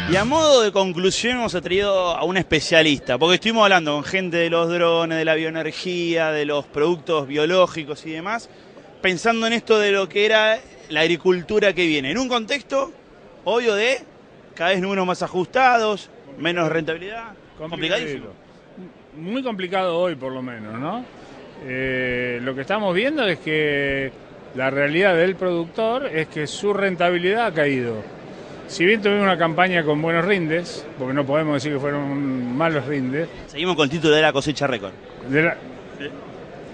Y a modo de conclusión hemos traído a un especialista, porque estuvimos hablando con gente de los drones, de la bioenergía, de los productos biológicos y demás, pensando en esto de lo que era la agricultura que viene, en un contexto, obvio, de cada vez números más ajustados, menos rentabilidad, complicadísimo. Muy complicado hoy por lo menos, ¿no? Lo que estamos viendo es que la realidad del productor es que su rentabilidad ha caído. Si bien tuvimos una campaña con buenos rindes, porque no podemos decir que fueron malos rindes. Seguimos con el título de la cosecha récord.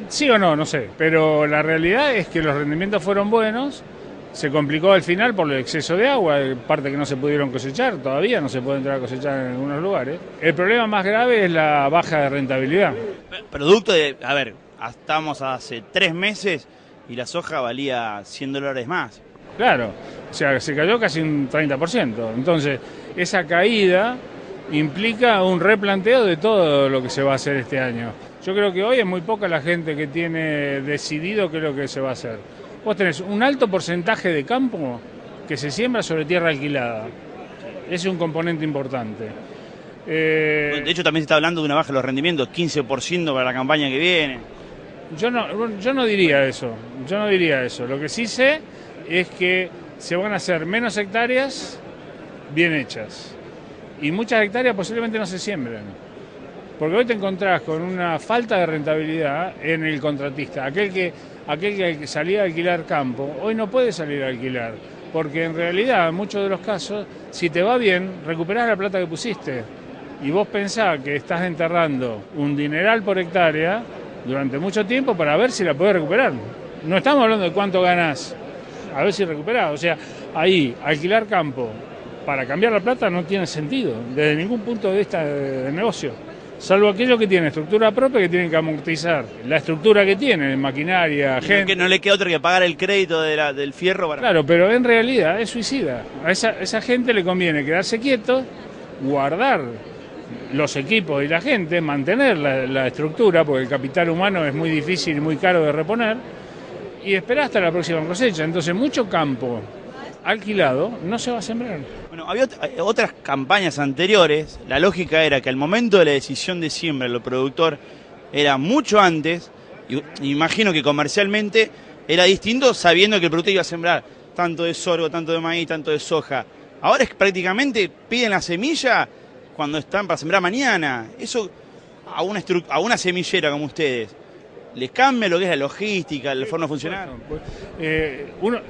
Sí o no, no sé, pero la realidad es que los rendimientos fueron buenos, se complicó al final por el exceso de agua, parte que no se pudieron cosechar, todavía no se puede entrar a cosechar en algunos lugares. El problema más grave es la baja de rentabilidad. Producto de, a ver, estamos hace 3 meses y la soja valía $100 más. Claro, o sea, se cayó casi un 30%. Entonces, esa caída implica un replanteo de todo lo que se va a hacer este año. Yo creo que hoy es muy poca la gente que tiene decidido qué es lo que se va a hacer. Vos tenés un alto porcentaje de campo que se siembra sobre tierra alquilada. Ese es un componente importante. De hecho, también se está hablando de una baja de los rendimientos, 15% para la campaña que viene. Yo no diría eso. Yo no diría eso. Lo que sí sé es que se van a hacer menos hectáreas bien hechas. Y muchas hectáreas posiblemente no se siembren. Porque hoy te encontrás con una falta de rentabilidad en el contratista. Aquel que salía a alquilar campo, hoy no puede salir a alquilar. Porque en realidad, en muchos de los casos, si te va bien, recuperás la plata que pusiste. Y vos pensás que estás enterrando un dineral por hectárea durante mucho tiempo para ver si la podés recuperar. No estamos hablando de cuánto ganás, a ver si recuperás. O sea, ahí, alquilar campo para cambiar la plata no tiene sentido, desde ningún punto de vista de negocio. Salvo aquellos que tienen estructura propia, que tienen que amortizar la estructura que tienen, maquinaria, gente. Que no le queda otro que pagar el crédito del fierro para... Claro, pero en realidad es suicida. A esa gente le conviene quedarse quieto, guardar los equipos y la gente, mantener la estructura, porque el capital humano es muy difícil y muy caro de reponer, y esperar hasta la próxima cosecha. Entonces, mucho campo alquilado no se va a sembrar. Bueno, había otras campañas anteriores, la lógica era que al momento de la decisión de siembra el productor era mucho antes, y imagino que comercialmente era distinto sabiendo que el productor iba a sembrar tanto de sorgo, tanto de maíz, tanto de soja. Ahora es que prácticamente piden la semilla cuando están para sembrar mañana. Eso a una semillera como ustedes, ¿les cambia lo que es la logística, el forno funcional?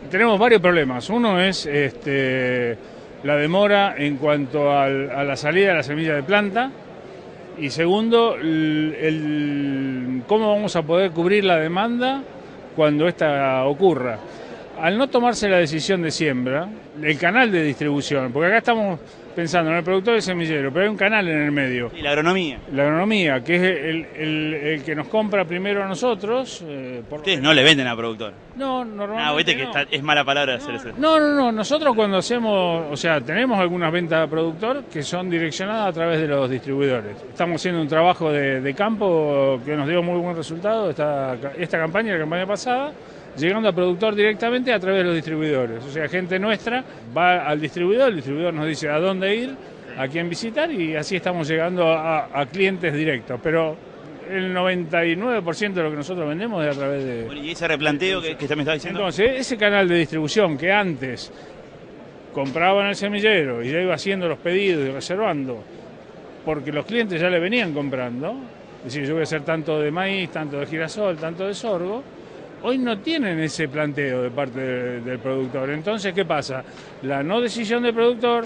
Tenemos varios problemas. Uno es la demora en cuanto a la salida de la semilla de planta. Y segundo, cómo vamos a poder cubrir la demanda cuando esta ocurra. Al no tomarse la decisión de siembra, el canal de distribución, porque acá estamos pensando en el productor y semillero, pero hay un canal en el medio. Y la agronomía. La agronomía, que es el que nos compra primero a nosotros. Ustedes no le venden al productor. No, normalmente viste que no. es mala palabra hacer eso. No. Nosotros cuando hacemos, o sea, tenemos algunas ventas a productor que son direccionadas a través de los distribuidores. Estamos haciendo un trabajo de campo que nos dio muy buen resultado, esta campaña, la campaña pasada, llegando al productor directamente a través de los distribuidores. O sea, gente nuestra va al distribuidor, el distribuidor nos dice a dónde ir, a quién visitar, y así estamos llegando a clientes directos. Pero el 99% de lo que nosotros vendemos es a través de... Bueno, ¿y ese replanteo que usted me estaba diciendo? Entonces, ese canal de distribución que antes compraba en el semillero y ya iba haciendo los pedidos y reservando, porque los clientes ya le venían comprando, es decir, yo voy a hacer tanto de maíz, tanto de girasol, tanto de sorgo, hoy no tienen ese planteo de parte del productor. Entonces, ¿qué pasa? La no decisión del productor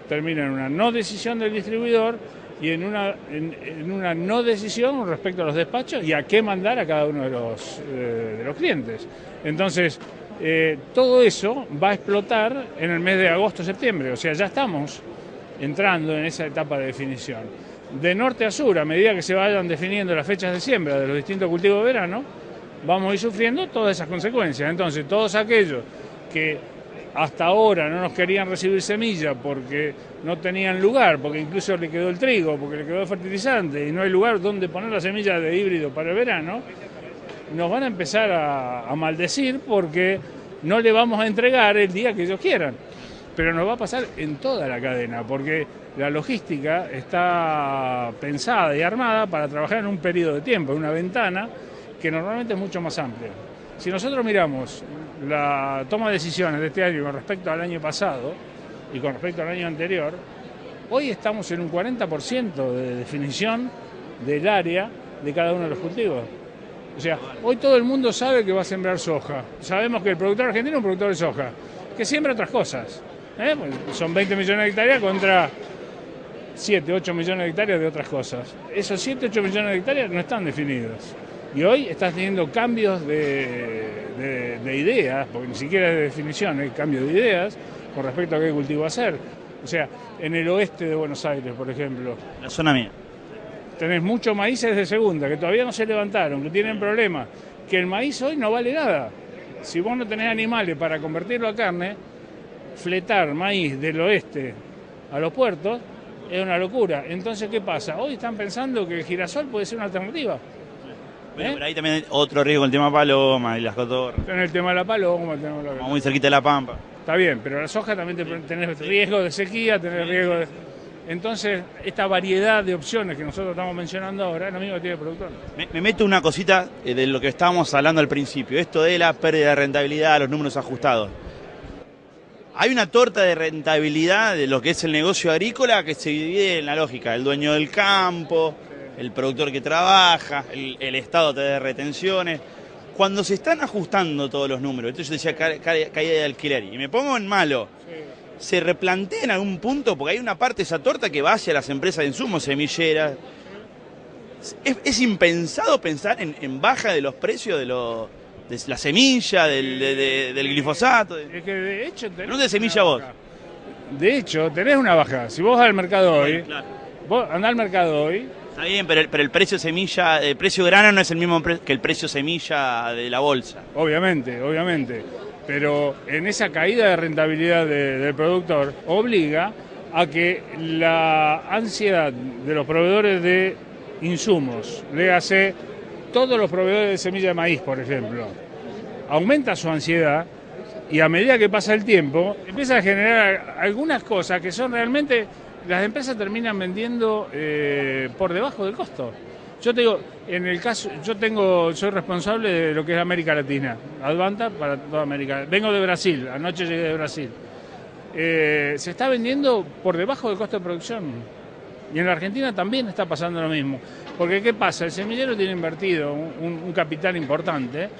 termina en una no decisión del distribuidor y en una no decisión respecto a los despachos y a qué mandar a cada uno de los clientes. Entonces, todo eso va a explotar en el mes de agosto-septiembre. O sea, ya estamos entrando en esa etapa de definición. De norte a sur, a medida que se vayan definiendo las fechas de siembra de los distintos cultivos de verano, vamos a ir sufriendo todas esas consecuencias. Entonces, todos aquellos que hasta ahora no nos querían recibir semilla porque no tenían lugar, porque incluso le quedó el trigo, porque le quedó el fertilizante y no hay lugar donde poner la semilla de híbrido para el verano, nos van a empezar a maldecir porque no le vamos a entregar el día que ellos quieran. pero nos va a pasar en toda la cadena, porque la logística está pensada y armada para trabajar en un periodo de tiempo, en una ventana que normalmente es mucho más amplia. Si nosotros miramos la toma de decisiones de este año con respecto al año pasado y con respecto al año anterior, hoy estamos en un 40% de definición del área de cada uno de los cultivos. O sea, hoy todo el mundo sabe que va a sembrar soja. Sabemos que el productor argentino es un productor de soja, que siembra otras cosas. Pues son 20 millones de hectáreas contra 7, 8 millones de hectáreas de otras cosas. Esos 7, 8 millones de hectáreas no están definidos. Y hoy estás teniendo cambios de ideas, porque ni siquiera es de definición, hay cambio de ideas con respecto a qué cultivo hacer. O sea, en el oeste de Buenos Aires, por ejemplo. La zona mía. Tenés muchos maíces de segunda que todavía no se levantaron, que tienen problemas, que el maíz hoy no vale nada. Si vos no tenés animales para convertirlo a carne, fletar maíz del oeste a los puertos es una locura. Entonces, ¿qué pasa? Hoy están pensando que el girasol puede ser una alternativa. Bueno, pero ahí también hay otro riesgo, el tema paloma y las cotorras. Tenés el tema de la paloma, Muy cerquita de la Pampa. Está bien, pero la soja también tenés riesgo de sequía, tenés riesgo de... Entonces, esta variedad de opciones que nosotros estamos mencionando ahora es lo mismo que tiene el productor. Me meto una cosita de lo que estábamos hablando al principio, esto de la pérdida de rentabilidad, los números ajustados. Hay una torta de rentabilidad de lo que es el negocio agrícola que se divide en la lógica, el dueño del campo, el productor que trabaja, el Estado te da retenciones. Cuando se están ajustando todos los números, entonces yo decía caída de alquiler, y me pongo en malo, se replantea en algún punto, porque hay una parte de esa torta que va hacia las empresas de insumos, semilleras. Es impensado pensar en baja de los precios de la semilla, del glifosato. Es que de hecho tenés no de semilla vos. De hecho, tenés una baja. Si vos vas al mercado hoy, Claro. vos andás al mercado hoy. Está bien, pero el precio semilla, el precio grano no es el mismo que el precio semilla de la bolsa. Obviamente. Pero en esa caída de rentabilidad del productor obliga a que la ansiedad de los proveedores de insumos, léase todos los proveedores de semilla de maíz, por ejemplo, aumenta su ansiedad y a medida que pasa el tiempo empieza a generar algunas cosas que son realmente, las empresas terminan vendiendo por debajo del costo. Yo te digo, en el caso, soy responsable de lo que es América Latina, Advanta para toda América. Vengo de Brasil, anoche llegué de Brasil. Se está vendiendo por debajo del costo de producción. Y en la Argentina también está pasando lo mismo. Porque ¿qué pasa? El semillero tiene invertido un capital importante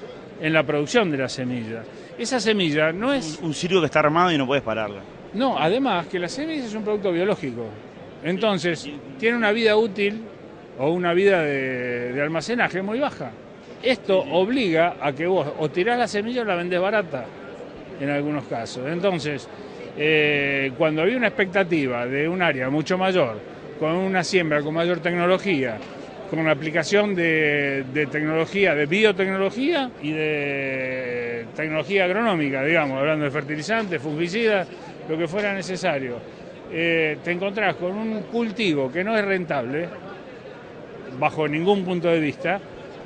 en la producción de la semilla. Esa semilla no es... Un circo que está armado y no puedes pararla. No, además que la semilla es un producto biológico. Entonces, tiene una vida útil o una vida de almacenaje muy baja. Esto obliga a que vos o tirás la semilla o la vendés barata, en algunos casos. Entonces, cuando había una expectativa de un área mucho mayor, con una siembra con mayor tecnología, con la aplicación de tecnología, de biotecnología y de tecnología agronómica, digamos, hablando de fertilizantes, fungicidas, lo que fuera necesario, te encontrás con un cultivo que no es rentable, bajo ningún punto de vista.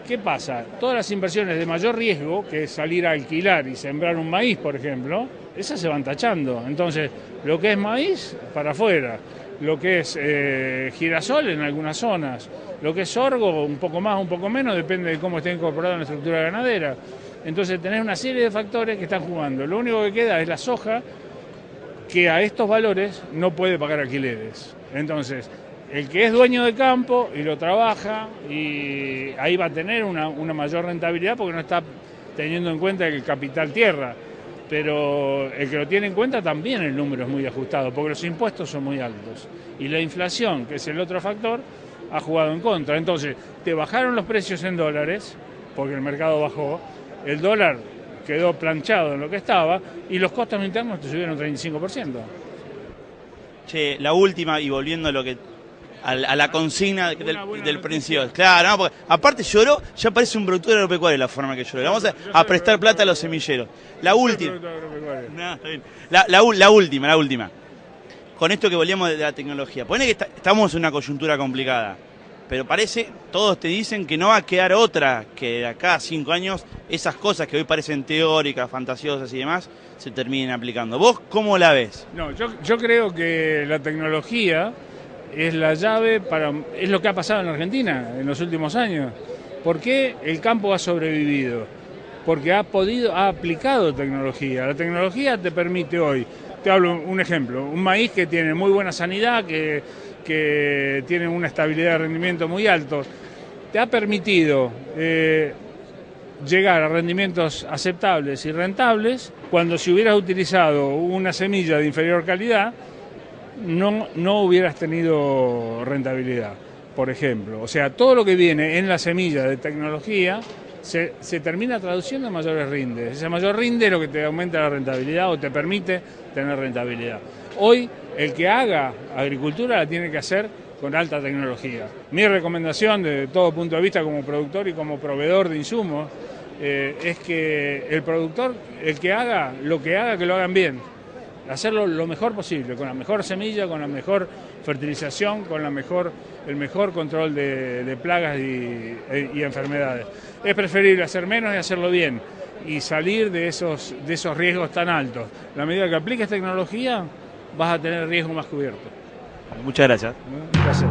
¿Qué pasa? Todas las inversiones de mayor riesgo, que es salir a alquilar y sembrar un maíz, por ejemplo, esas se van tachando. Entonces, lo que es maíz, para afuera. Lo que es girasol en algunas zonas. Lo que es sorgo, un poco más, un poco menos, depende de cómo esté incorporado en la estructura ganadera. Entonces, tenés una serie de factores que están jugando. Lo único que queda es la soja, que a estos valores no puede pagar alquileres. Entonces, el que es dueño de campo y lo trabaja, y ahí va a tener una mayor rentabilidad porque no está teniendo en cuenta el capital tierra. Pero el que lo tiene en cuenta también el número es muy ajustado porque los impuestos son muy altos. Y la inflación, que es el otro factor, ha jugado en contra. Entonces, te bajaron los precios en dólares porque el mercado bajó, el dólar quedó planchado en lo que estaba y los costos internos te subieron 35%. Che, la última, y volviendo a lo que a la consigna del principio. Claro, no, porque aparte lloró, ya parece un productor agropecuario la forma que lloró. Le vamos a prestar plata a los semilleros. La última. No, está bien. La última. Con esto que volvíamos de la tecnología. Pone que estamos en una coyuntura complicada. pero parece, todos te dicen que no va a quedar otra, que de acá a 5 años esas cosas que hoy parecen teóricas, fantasiosas y demás, se terminen aplicando. ¿Vos cómo la ves? No, yo creo que la tecnología es la llave es lo que ha pasado en Argentina en los últimos años. ¿Por qué el campo ha sobrevivido? Porque ha aplicado tecnología. La tecnología te permite hoy, te hablo un ejemplo, un maíz que tiene muy buena sanidad, que tiene una estabilidad de rendimiento muy alto, te ha permitido llegar a rendimientos aceptables y rentables, cuando si hubieras utilizado una semilla de inferior calidad, no hubieras tenido rentabilidad, por ejemplo. O sea, todo lo que viene en la semilla de tecnología se termina traduciendo en mayores rindes. Ese mayor rinde es lo que te aumenta la rentabilidad o te permite tener rentabilidad. Hoy, el que haga agricultura la tiene que hacer con alta tecnología. Mi recomendación, de todo punto de vista como productor y como proveedor de insumos, es que el productor, el que haga lo que haga, que lo hagan bien. Hacerlo lo mejor posible, con la mejor semilla, con la mejor fertilización, con el mejor control de plagas y enfermedades. Es preferible hacer menos y hacerlo bien y salir de esos riesgos tan altos. A la medida que apliques tecnología, vas a tener riesgo más cubierto. Muchas gracias. Gracias.